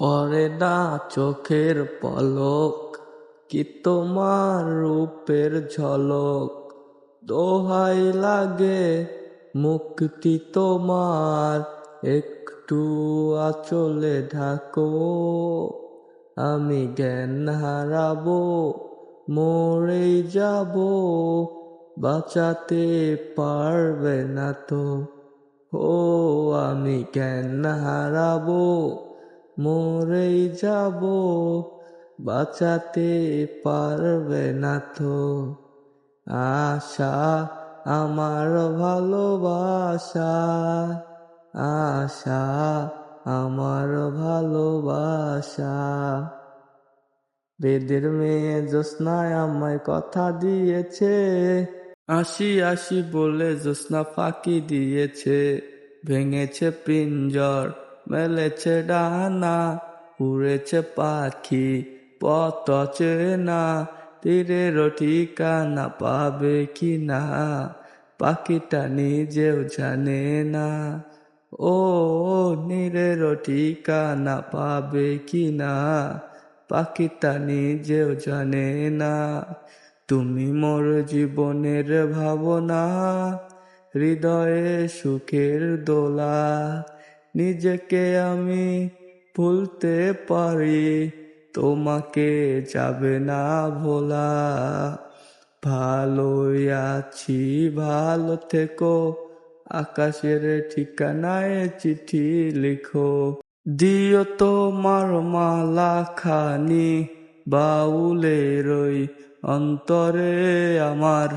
পড়ে না চোখের পলক, কি তোমার রূপের ঝলক। দোহাই লাগে মুক্তি তোমার, একটু আঁচলে ঢাকো। আমি জ্ঞান হারাবো, মরেই যাব, বাঁচাতে পারবে না তো। ও আমি জ্ঞান হারাবো, মরেই যাব, বাঁচাতে পারবে না তো। আশা আমার ভালোবাসা, আশা আমার ভালোবাসা। বেদের মেয়ে জ্যোৎস্নায় আমায় কথা দিয়েছে, আসি আসি বলে জ্যোৎস্না ফাঁকি দিয়েছে। ভেঙেছে পিঞ্জর, মেলেছে ডানা, উড়েছে পাখি পথ চেনা। তীরের ঠিকানা পাবে কি না, পাখিটা নিজেও জানে না। ও নীরের ঠিকানা পাবে কি না, পাখিটা নিজেও জানে না। তুমি মোর জীবনের ভাবনা, হৃদয়ে সুখের দোলা। নিজেকে আমি ভুলতে পারি, তোমাকে যাবে না ভোলা। ভালোই আছি ভালো থেকো, আকাশের ঠিকানায় চিঠি লিখো। দিও তোমার মালা খানি, বাউলের ওই অন্তরে আমার।